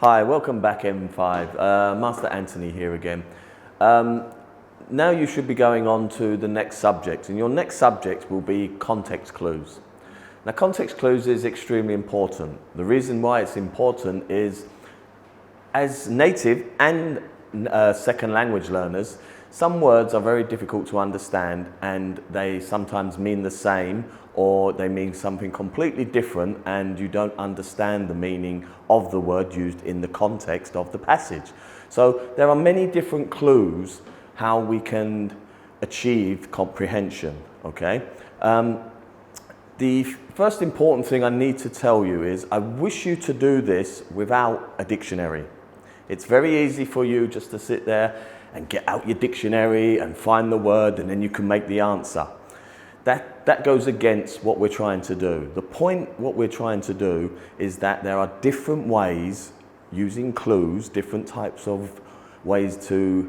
Hi, welcome back M5. Master Anthony here again. Now you should be going on to the next subject, and your next subject will be context clues. Now context clues is extremely important. The reason why it's important is as native and second language learners, some words are very difficult to understand and they sometimes mean the same or they mean something completely different and you don't understand the meaning of the word used in the context of the passage. So there are many different clues how we can achieve comprehension, okay? The first important thing I need to tell you is I wish you to do this without a dictionary. It's very easy for you just to sit there and get out your dictionary and find the word and then you can make the answer. That goes against what we're trying to do. The point what we're trying to do is that there are different ways using clues, different types of ways to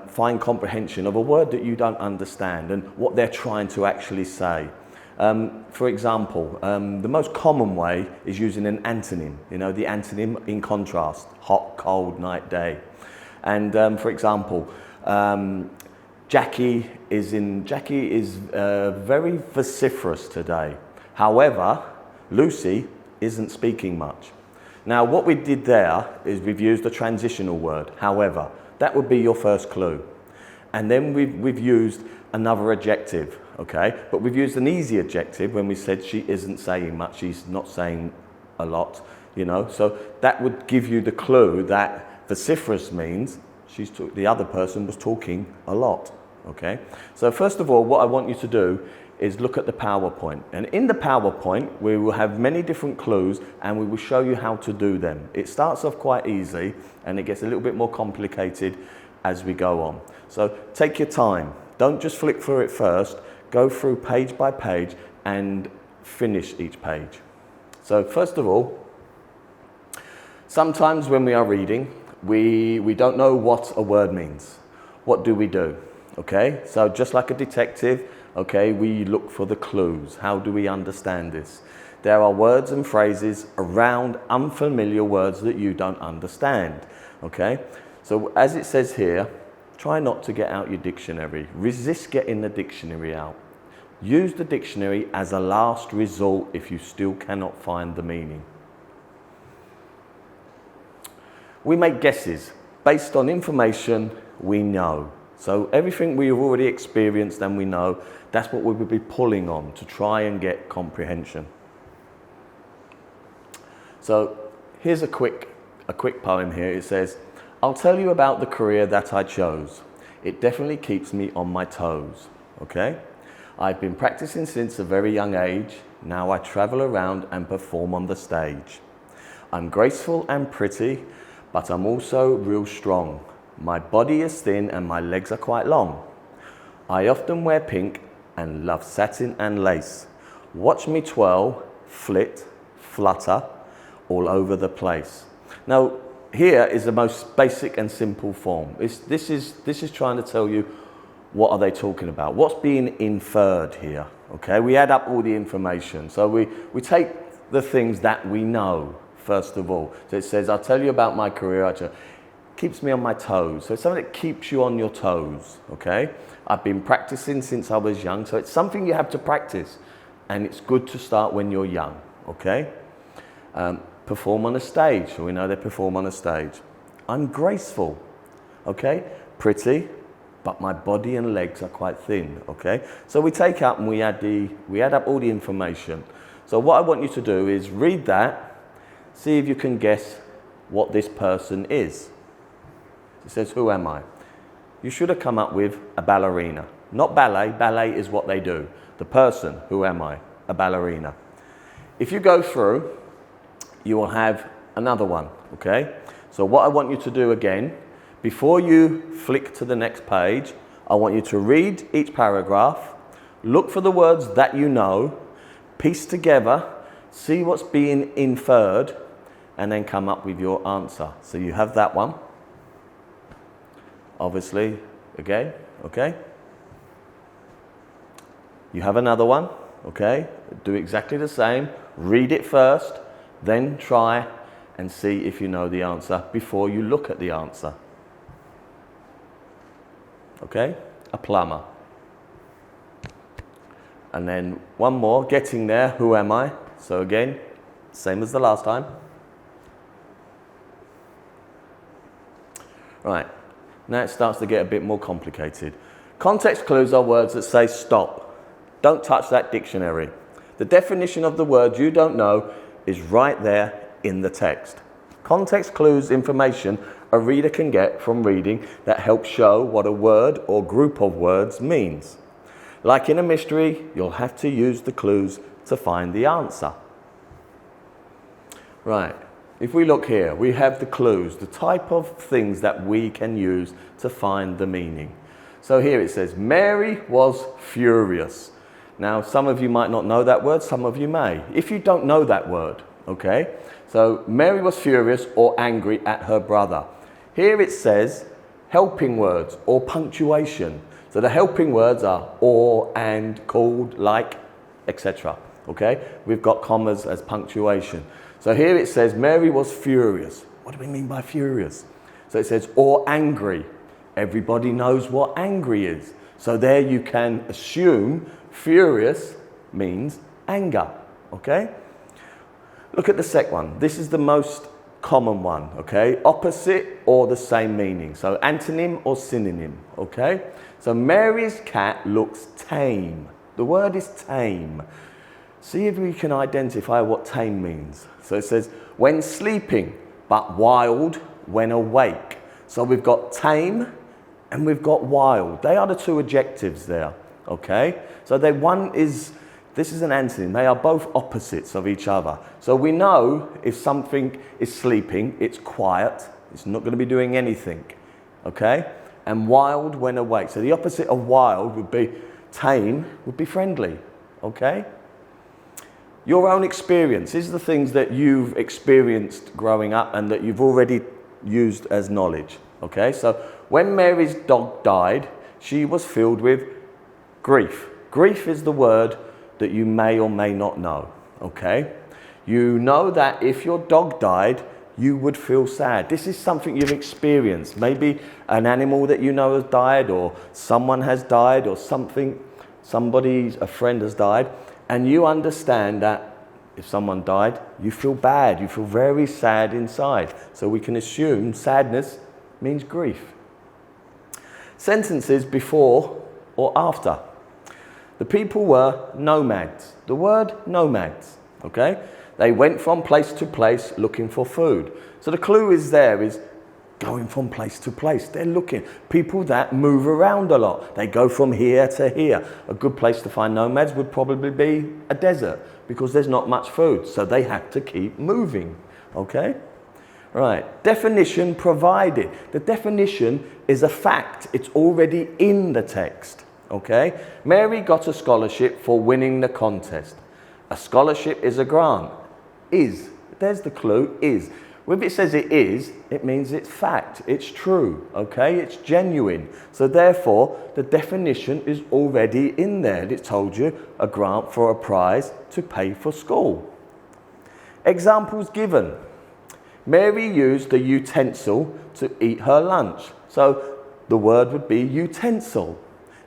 find comprehension of a word that you don't understand and what they're trying to actually say. For example, the most common way is using an antonym, you know, the antonym in contrast, hot, cold, night, day. And for example, Jackie is very vociferous today. However, Lucy isn't speaking much. Now, what we did there is we've used a transitional word, however. That would be your first clue. And then we've used another adjective, okay? But we've used an easy adjective when we said she isn't saying much, she's not saying a lot, you know? So that would give you the clue that vociferous means the other person was talking a lot, okay? So first of all, what I want you to do is look at the PowerPoint. And in the PowerPoint, we will have many different clues and we will show you how to do them. It starts off quite easy and it gets a little bit more complicated as we go on. So take your time. Don't just flick through it first. Go through page by page and finish each page. So first of all, sometimes when we are reading, we don't know what a word means. What do we do? Okay, so just like a detective, okay, we look for the clues. How do we understand this? There are words and phrases around unfamiliar words that you don't understand, okay? So as it says here, try not to get out your dictionary. Resist getting the dictionary out. Use the dictionary as a last resort if you still cannot find the meaning. We make guesses based on information we know. So everything we've already experienced and we know, that's what we will be pulling on to try and get comprehension. So here's a quick poem here. It says, I'll tell you about the career that I chose. It definitely keeps me on my toes, okay? I've been practicing since a very young age. Now I travel around and perform on the stage. I'm graceful and pretty, but I'm also real strong. My body is thin and my legs are quite long. I often wear pink and love satin and lace. Watch me twirl, flit, flutter, all over the place. Now, here is the most basic and simple form. This is trying to tell you what are they talking about. What's being inferred here, okay? We add up all the information. So we take the things that we know, first of all. So it says, I'll tell you about my career. Keeps me on my toes. So it's something that keeps you on your toes, okay? I've been practicing since I was young, so it's something you have to practice. And it's good to start when you're young, okay? Perform on a stage. So we know they perform on a stage. I'm graceful, okay? Pretty, but my body and legs are quite thin, okay? So we take up and we add up all the information. So what I want you to do is read that, see if you can guess what this person is. It says, who am I? You should have come up with a ballerina. Not ballet, ballet is what they do. The person, who am I? A ballerina. If you go through, you will have another one, okay? So what I want you to do again, before you flick to the next page, I want you to read each paragraph, look for the words that you know, piece together, see what's being inferred, and then come up with your answer. So you have that one. Obviously, again, okay? You have another one, okay? Do exactly the same. Read it first, then try and see if you know the answer before you look at the answer. Okay? A plumber. And then one more, getting there, who am I? So again, same as the last time. Right, now it starts to get a bit more complicated. Context clues are words that say stop. Don't touch that dictionary. The definition of the word you don't know is right there in the text. Context clues information a reader can get from reading that helps show what a word or group of words means. Like in a mystery, you'll have to use the clues to find the answer. Right, if we look here, we have the clues, the type of things that we can use to find the meaning. So here it says, Mary was furious. Now, some of you might not know that word, some of you may. If you don't know that word, okay? So, Mary was furious or angry at her brother. Here it says helping words or punctuation. So the helping words are or, and, called, like, etc. Okay? We've got commas as punctuation. So here it says Mary was furious. What do we mean by furious? So it says or angry. Everybody knows what angry is. So there you can assume furious means anger. Okay? Look at the second one. This is the most common one, okay? Opposite or the same meaning. So antonym or synonym, okay? So Mary's cat looks tame. The word is tame. See if we can identify what tame means. So it says when sleeping, but wild when awake. So we've got tame and we've got wild. They are the two adjectives there, okay? So this is an antonym. They are both opposites of each other. So we know if something is sleeping, it's quiet. It's not going to be doing anything. Okay? And wild when awake. So the opposite of wild would be tame, would be friendly. Okay? Your own experience. These are the things that you've experienced growing up and that you've already used as knowledge. Okay? So when Mary's dog died, she was filled with grief. Grief is the word that you may or may not know, okay? You know that if your dog died, you would feel sad. This is something you've experienced. Maybe an animal that you know has died, or someone has died, or a friend has died, and you understand that if someone died, you feel bad, you feel very sad inside. So we can assume sadness means grief. Sentences before or after. The people were nomads. The word nomads, okay? They went from place to place looking for food. So the clue is going from place to place. They're looking. People that move around a lot. They go from here to here. A good place to find nomads would probably be a desert because there's not much food. So they have to keep moving, okay? Right, definition provided. The definition is a fact. It's already in the text. Okay, Mary got a scholarship for winning the contest. A scholarship is a grant. Is, there's the clue, is. If it says it is, it means it's fact, it's true, okay, it's genuine. So therefore, the definition is already in there. It told you a grant for a prize to pay for school. Examples given. Mary used the utensil to eat her lunch. So the word would be utensil.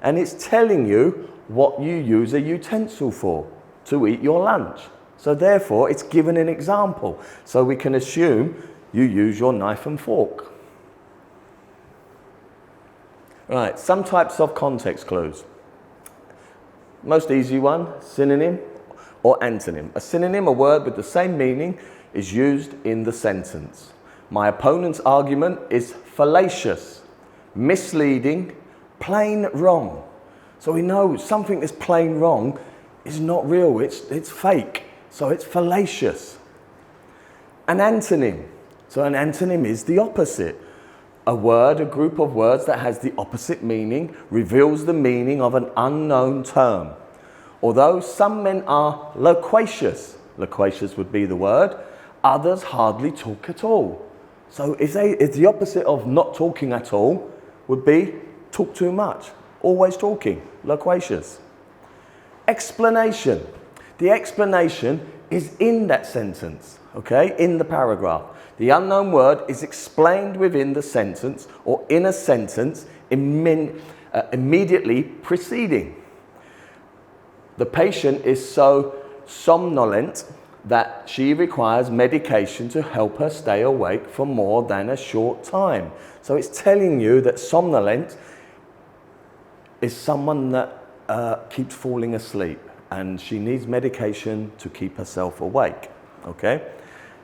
And it's telling you what you use a utensil for, to eat your lunch. So therefore, it's given an example. So we can assume you use your knife and fork. Right, some types of context clues. Most easy one, synonym or antonym. A synonym, a word with the same meaning, is used in the sentence. My opponent's argument is fallacious, misleading, plain wrong. So we know something that's plain wrong is not real, it's fake. So it's fallacious. An antonym. So an antonym is the opposite. A word, a group of words that has the opposite meaning, reveals the meaning of an unknown term. Although some men are loquacious would be the word, others hardly talk at all. So it's the opposite of not talking at all would be talk too much, always talking, loquacious. Explanation. The explanation is in that sentence, okay, in the paragraph. The unknown word is explained within the sentence or in a sentence immediately preceding. The patient is so somnolent that she requires medication to help her stay awake for more than a short time. So it's telling you that somnolent is someone that keeps falling asleep and she needs medication to keep herself awake. Okay?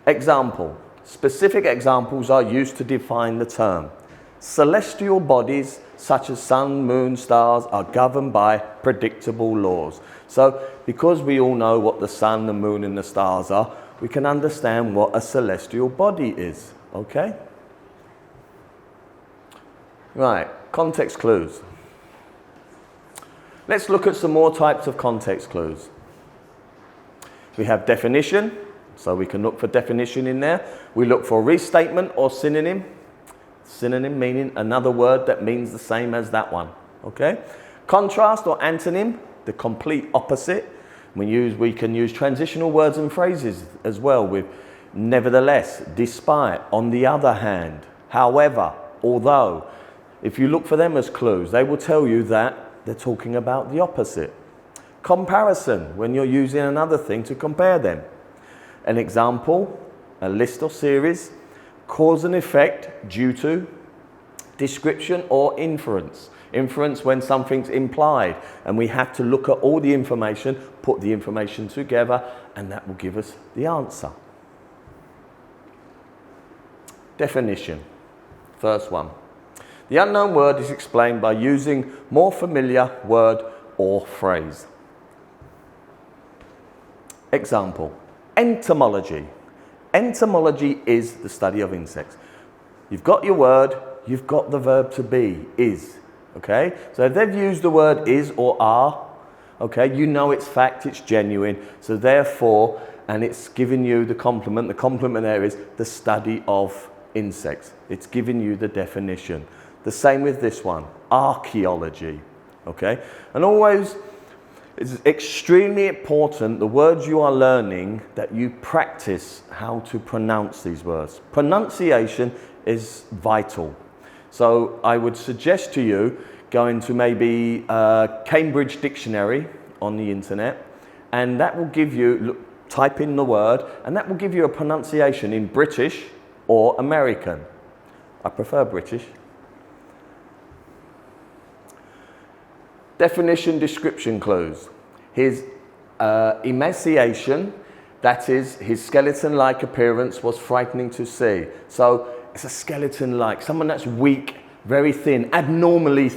Example. Specific examples are used to define the term. Celestial bodies such as sun, moon, stars are governed by predictable laws. So because we all know what the sun, the moon and the stars are, we can understand what a celestial body is. Okay? Right, context clues. Let's look at some more types of context clues. We have definition, so we can look for definition in there. We look for restatement or synonym. Synonym meaning another word that means the same as that one. Okay? Contrast or antonym, the complete opposite. We can use transitional words and phrases as well with nevertheless, despite, on the other hand, however, although. If you look for them as clues, they will tell you that they're talking about the opposite. Comparison, when you're using another thing to compare them. An example, a list or series, cause and effect, due to, description or inference. Inference when something's implied and we have to look at all the information, put the information together, and that will give us the answer. Definition. First one. The unknown word is explained by using more familiar word or phrase. Example. Entomology. Entomology is the study of insects. You've got your word, you've got the verb to be, is. Okay? So if they've used the word is or are, okay, you know it's fact, it's genuine. So therefore, and it's giving you the complement there is the study of insects. It's giving you the definition. The same with this one, archaeology. Okay? And always, it's extremely important, the words you are learning, that you practice how to pronounce these words. Pronunciation is vital. So I would suggest to you going to maybe Cambridge Dictionary on the internet, and that will give you, type in the word, and that will give you a pronunciation in British or American. I prefer British. Definition, description clues. His emaciation, that is, his skeleton-like appearance was frightening to see. So it's a skeleton-like, someone that's weak, very thin, abnormally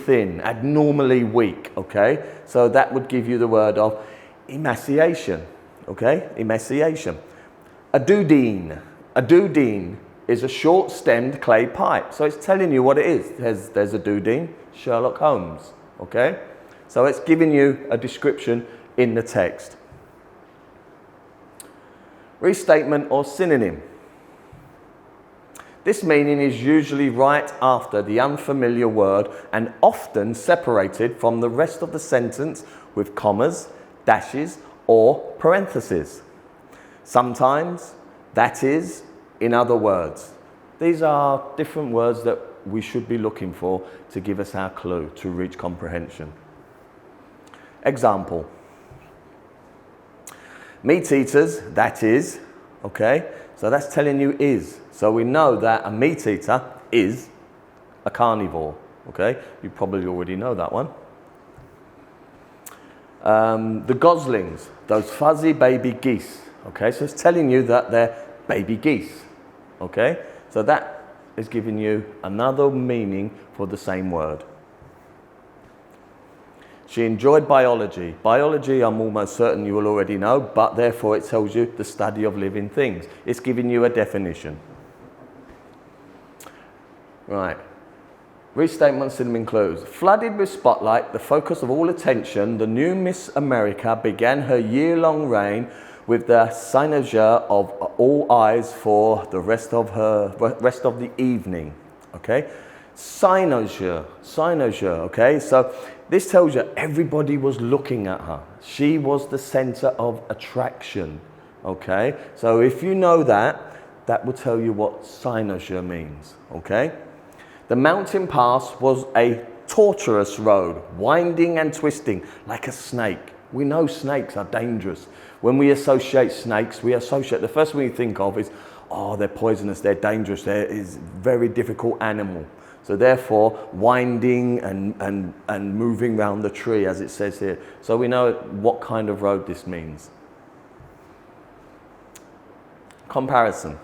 weak, okay? So that would give you the word of emaciation, okay? Emaciation. A dudeen. A dudeen is a short-stemmed clay pipe. So it's telling you what it is. There's a dudeen, Sherlock Holmes, okay? So it's giving you a description in the text. Restatement or synonym. This meaning is usually right after the unfamiliar word and often separated from the rest of the sentence with commas, dashes, or parentheses. Sometimes, that is, in other words. These are different words that we should be looking for to give us our clue to reach comprehension. Example. Meat eaters, that is, okay? So that's telling you is. So we know that a meat eater is a carnivore, okay? You probably already know that one. The goslings, those fuzzy baby geese, okay? So it's telling you that they're baby geese, okay? So that is giving you another meaning for the same word. She enjoyed biology. Biology, I'm almost certain you will already know, but therefore it tells you the study of living things. It's giving you a definition. Right. Restatement, synonym clues. Flooded with spotlight, the focus of all attention, the new Miss America began her year-long reign with the cynosure of all eyes for the rest of the evening. Okay? Cynosure, okay? So this tells you everybody was looking at her. She was the center of attraction, Okay, so if you know that, that will tell you what cynosure means. Okay, the mountain pass was a tortuous road, winding and twisting like a snake. We know snakes are dangerous. When we associate snakes, the first thing we think of is, oh, they're poisonous, they're dangerous, they're is very difficult animal. So therefore, winding and moving around the tree, as it says here. So we know what kind of road this means. Comparison.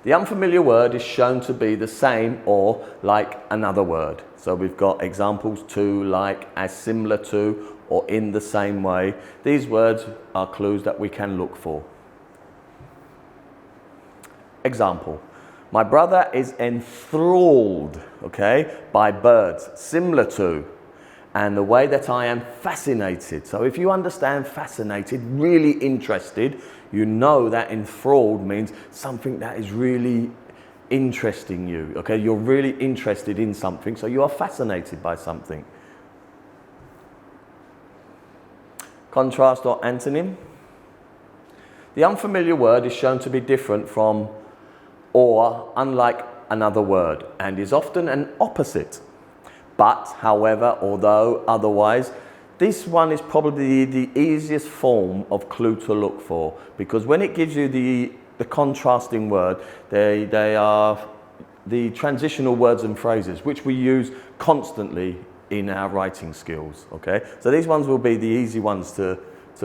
The unfamiliar word is shown to be the same or like another word. So we've got examples to, like, as, similar to, or in the same way. These words are clues that we can look for. Example. My brother is enthralled, okay, by birds, similar to, and the way that I am fascinated. So if you understand fascinated, really interested, you know that enthralled means something that is really interesting you, okay? You're really interested in something, so you are fascinated by something. Contrast or antonym. The unfamiliar word is shown to be different from or unlike another word and is often an opposite. But, however, although, otherwise, this one is probably the easiest form of clue to look for, because when it gives you the contrasting word, they are the transitional words and phrases which we use constantly in our writing skills, okay? So these ones will be the easy ones to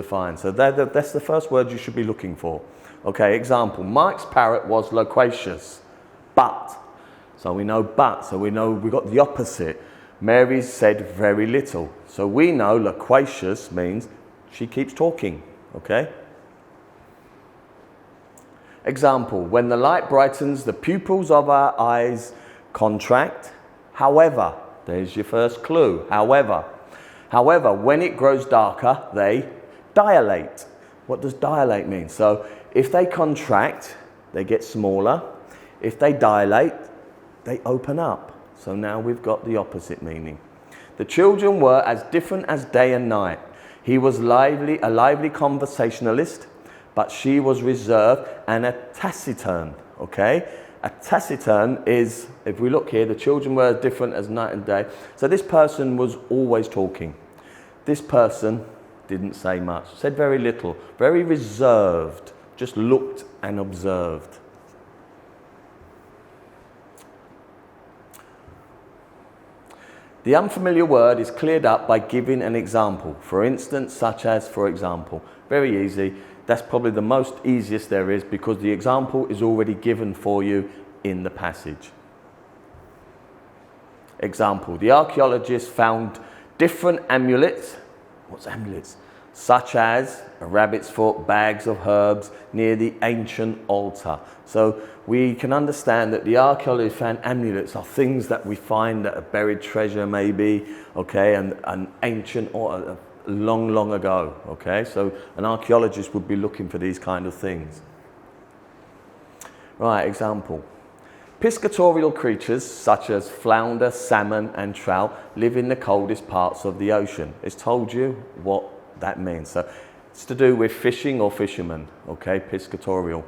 find. So that's the first word you should be looking for. Okay, example, Mike's parrot was loquacious, but. So we know but, so we know we've got the opposite. Mary said very little. So we know loquacious means she keeps talking, okay? Example, when the light brightens, the pupils of our eyes contract. However, there's your first clue, however. However, when it grows darker, they dilate. What does dilate mean? So if they contract, they get smaller. If they dilate, they open up. So now we've got the opposite meaning. The children were as different as day and night. He was a lively conversationalist, but she was reserved and a taciturn, okay? A taciturn is, if we look here, the children were as different as night and day. So this person was always talking. This person didn't say much, said very little, very reserved, just looked and observed. The unfamiliar word is cleared up by giving an example. For instance, such as, for example. Very easy. That's probably the most easiest there is because the example is already given for you in the passage. Example, the archaeologists found different amulets. What's amulets? Such as a rabbit's foot, bags of herbs near the ancient altar. So we can understand that the archaeologists found amulets are things that we find that are buried treasure maybe, okay, and an ancient or long ago, okay. So an archaeologist would be looking for these kind of things. Right, example. Piscatorial creatures such as flounder, salmon and trout live in the coldest parts of the ocean. It's told you what that means. So it's to do with fishing or fishermen, okay, piscatorial.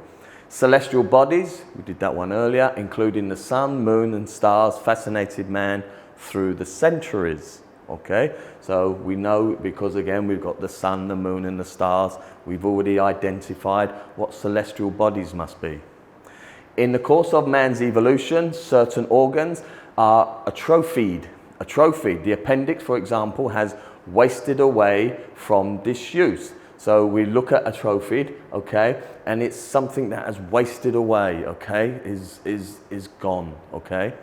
Celestial bodies, we did that one earlier, including the sun, moon and stars, fascinated man through the centuries, okay. So we know because again we've got the sun, the moon and the stars, we've already identified what celestial bodies must be. In the course of man's evolution, certain organs are atrophied. The appendix, for example, has wasted away from disuse. So we look at atrophied, okay, and it's something that has wasted away, okay, is gone, okay.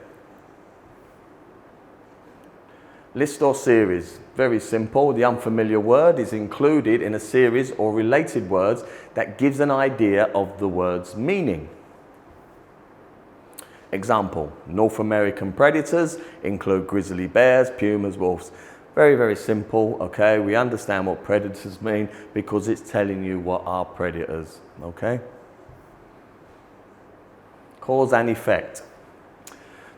List or series, very simple. The unfamiliar word is included in a series or related words that gives an idea of the word's meaning. Example, North American predators include grizzly bears, pumas, wolves. Very, very simple, okay? We understand what predators mean because it's telling you what are predators, okay? Cause and effect.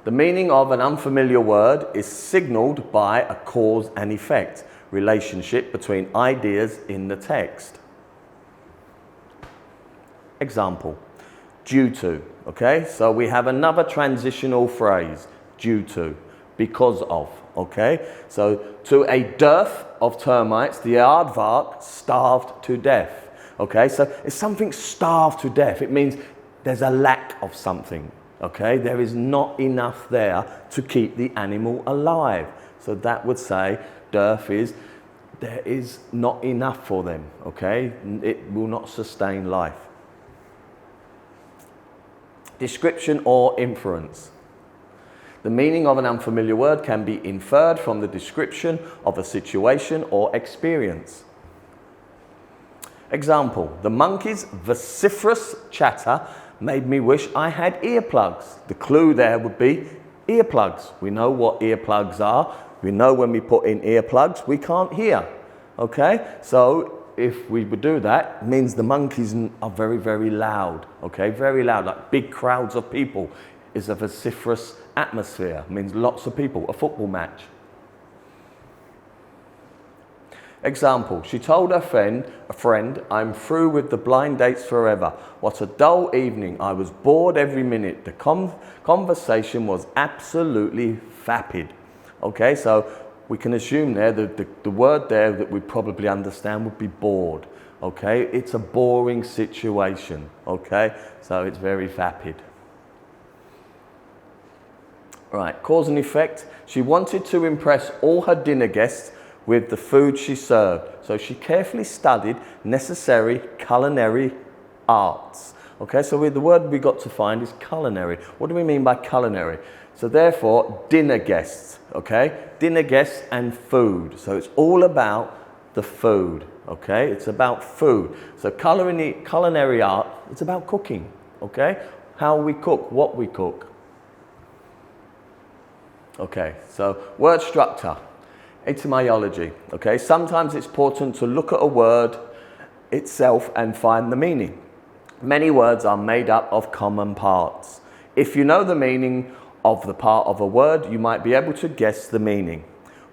The meaning of an unfamiliar word is signaled by a cause and effect relationship between ideas in the text. Example, due to, okay? So we have another transitional phrase, due to, because of, okay? So to a dearth of termites, the aardvark starved to death, okay? So it's something starved to death. It means there's a lack of something, okay? There is not enough there to keep the animal alive. So that would say dearth is, there is not enough for them, okay? It will not sustain life. Description or inference. The meaning of an unfamiliar word can be inferred from the description of a situation or experience. Example, the monkey's vociferous chatter made me wish I had earplugs. The clue there would be earplugs. We know what earplugs are. We know when we put in earplugs, we can't hear, okay? So if we would do that, it means the monkeys are very, very loud, okay? Very loud, like big crowds of people is a vociferous atmosphere, means lots of people, a football match. Example, she told her friend, I'm through with the blind dates forever. What a dull evening, I was bored every minute. The conversation was absolutely vapid. Okay, so we can assume there that the word there that we probably understand would be bored. Okay, it's a boring situation. Okay, so it's very vapid. Right, cause and effect. She wanted to impress all her dinner guests with the food she served. So she carefully studied necessary culinary arts. Okay, so the word we got to find is culinary. What do we mean by culinary? So therefore, dinner guests, okay? Dinner guests and food. So it's all about the food, okay? It's about food. So culinary art, it's about cooking, okay? How we cook, what we cook. Okay, so word structure, etymology, okay? Sometimes it's important to look at a word itself and find the meaning. Many words are made up of common parts. If you know the meaning of the part of a word, you might be able to guess the meaning.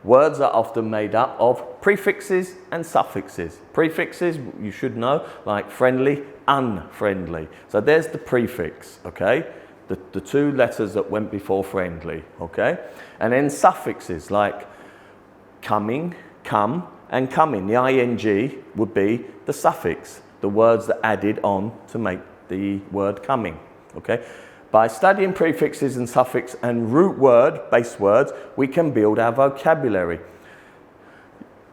Words are often made up of prefixes and suffixes. Prefixes, you should know, like friendly, unfriendly. So there's the prefix, okay? The two letters that went before friendly, okay? And then suffixes like coming, come, and coming. The ing would be the suffix, the words that added on to make the word coming, okay? By studying prefixes and suffix and root word, base words, we can build our vocabulary.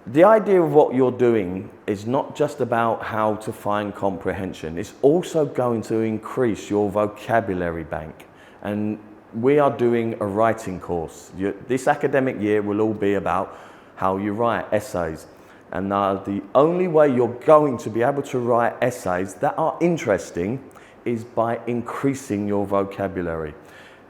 The idea of what you're doing is not just about how to find comprehension. It's also going to increase your vocabulary bank. And we are doing a writing course. This academic year will all be about how you write essays. And the only way you're going to be able to write essays that are interesting is by increasing your vocabulary.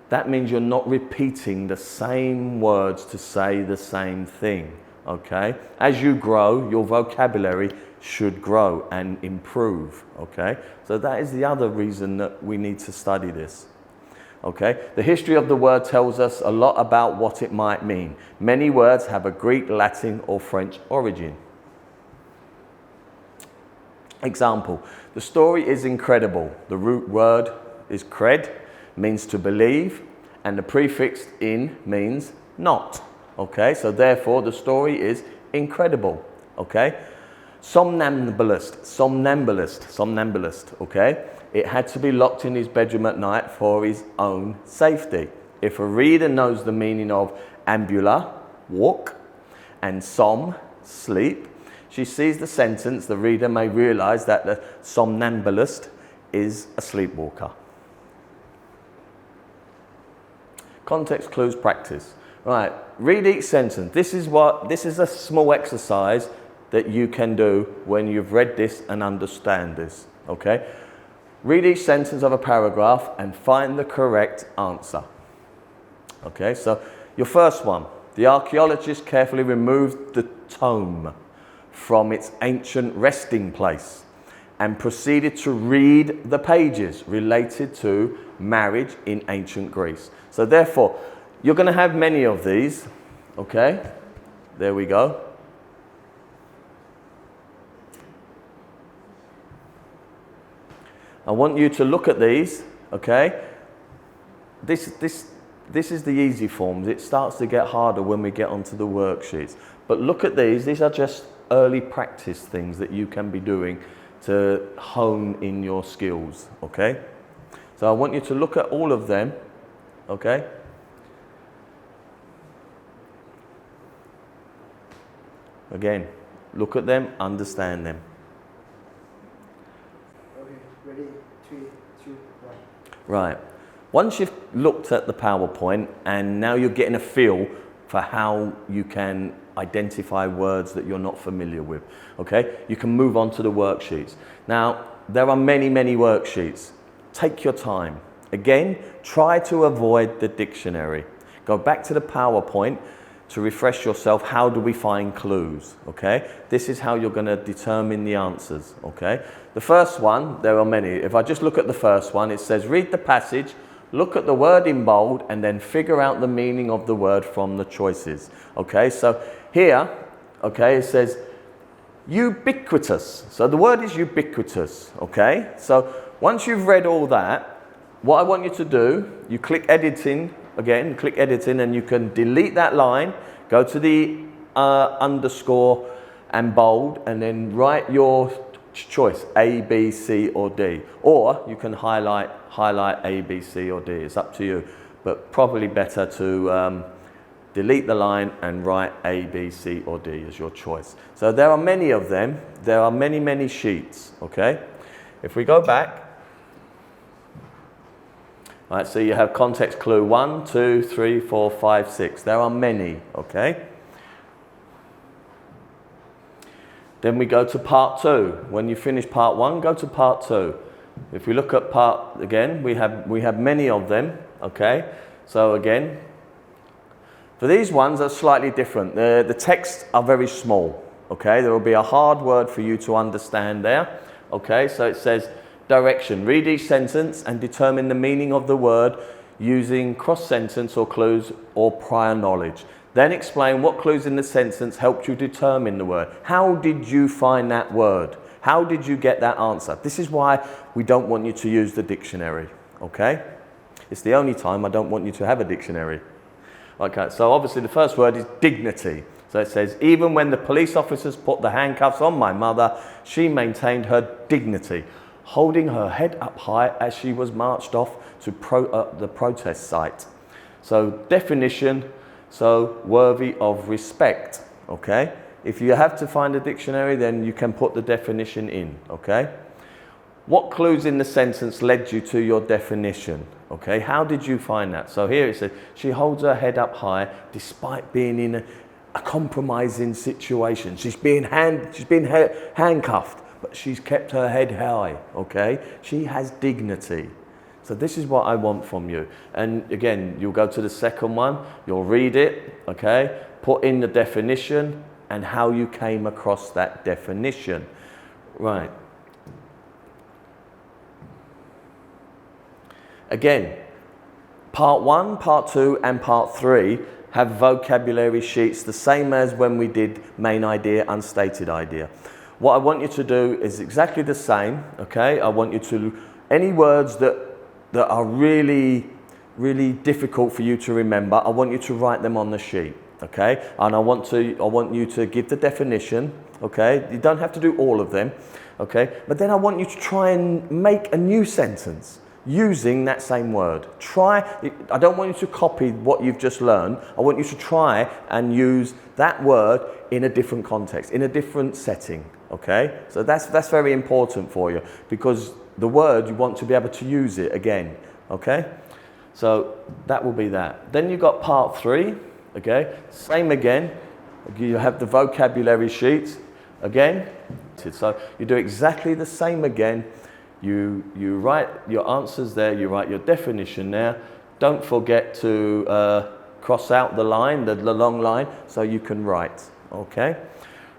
That means you're not repeating the same words to say the same thing, okay? As you grow, your vocabulary should grow and improve, okay? So that is the other reason that we need to study this, okay? The history of the word tells us a lot about what it might mean. Many words have a Greek, Latin, or French origin. Example, the story is incredible. The root word is cred, means to believe, and the prefix in means not. Okay, so therefore the story is incredible. Okay, somnambulist, okay? It had to be locked in his bedroom at night for his own safety. If a reader knows the meaning of ambula, walk, and som, sleep, she sees the sentence, the reader may realize that the somnambulist is a sleepwalker. Context clues practice. Right, read each sentence. This is a small exercise that you can do when you've read this and understand this, okay? Read each sentence of a paragraph and find the correct answer. Okay, so your first one. The archaeologist carefully removed the tome from its ancient resting place and proceeded to read the pages related to marriage in ancient Greece. So therefore, you're going to have many of these, okay? There we go. I want you to look at these, okay? This is the easy forms. It starts to get harder when we get onto the worksheets. But look at these. These are just early practice things that you can be doing to hone in your skills, okay? So I want you to look at all of them, okay? Again, look at them, understand them. Okay, ready? 3, 2, 1. Right. Once you've looked at the PowerPoint and now you're getting a feel for how you can identify words that you're not familiar with, okay? You can move on to the worksheets. Now, there are many, many worksheets. Take your time. Again, try to avoid the dictionary. Go back to the PowerPoint to refresh yourself. How do we find clues, okay? This is how you're going to determine the answers, okay? The first one, there are many. If I just look at the first one, it says, read the passage, look at the word in bold, and then figure out the meaning of the word from the choices, okay? So here, okay, it says ubiquitous. So the word is ubiquitous, okay? So once you've read all that, what I want you to do, you click editing, again, click editing, and you can delete that line, go to the underscore and bold, and then write your choice, A, B, C, or D. Or you can highlight A, B, C, or D. It's up to you. But probably better to delete the line and write A, B, C, or D as your choice. So there are many of them. There are many, many sheets, okay? If we go back, all right, so you have context clue 1, 2, 3, 4, 5, 6. There are many, okay? Then we go to part 2. When you finish part 1, go to part 2. If we look at part, again, we have many of them, okay? So again, for these ones are slightly different. The texts are very small, okay? There will be a hard word for you to understand there, okay? So it says, direction. Read each sentence and determine the meaning of the word using cross-sentence or clues or prior knowledge. Then explain what clues in the sentence helped you determine the word. How did you find that word? How did you get that answer? This is why we don't want you to use the dictionary, okay? It's the only time I don't want you to have a dictionary. Okay, so obviously the first word is dignity. So it says, even when the police officers put the handcuffs on my mother, she maintained her dignity, holding her head up high as she was marched off to the protest site. So definition, so worthy of respect, okay? If you have to find a dictionary, then you can put the definition in, okay? What clues in the sentence led you to your definition, okay? How did you find that? So here it says, she holds her head up high despite being in a compromising situation. She's been handcuffed, but she's kept her head high, okay? She has dignity. So this is what I want from you. And again, you'll go to the second one, you'll read it, okay? Put in the definition and how you came across that definition. Right. Again, part 1, part 2, and part 3 have vocabulary sheets the same as when we did main idea, unstated idea. What I want you to do is exactly the same, okay? I want you to, any words that are really, really difficult for you to remember, I want you to write them on the sheet, okay? And I want you to give the definition, okay? You don't have to do all of them, okay? But then I want you to try and make a new sentence using that same word. I don't want you to copy what you've just learned. I want you to try and use that word in a different context, in a different setting, okay? So that's very important for you, because the word, you want to be able to use it again, okay? So that will be that. Then you've got part 3, okay? Same again. You have the vocabulary sheet again. So you do exactly the same again. You write your answers there, you write your definition there. Don't forget to cross out the line, the long line, so you can write, okay?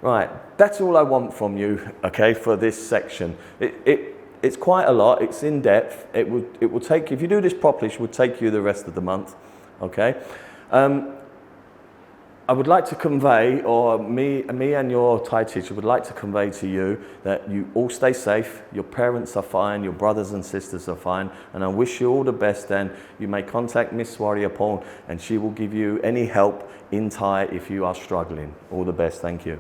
Right, that's all I want from you, okay, for this section. It's quite a lot, it's in depth. It will take, if you do this properly, it will take you the rest of the month, okay? I would like to convey, or me and your Thai teacher would like to convey to you that you all stay safe, your parents are fine, your brothers and sisters are fine, and I wish you all the best. And you may contact Miss Wariapong and she will give you any help in Thai if you are struggling. All the best, thank you.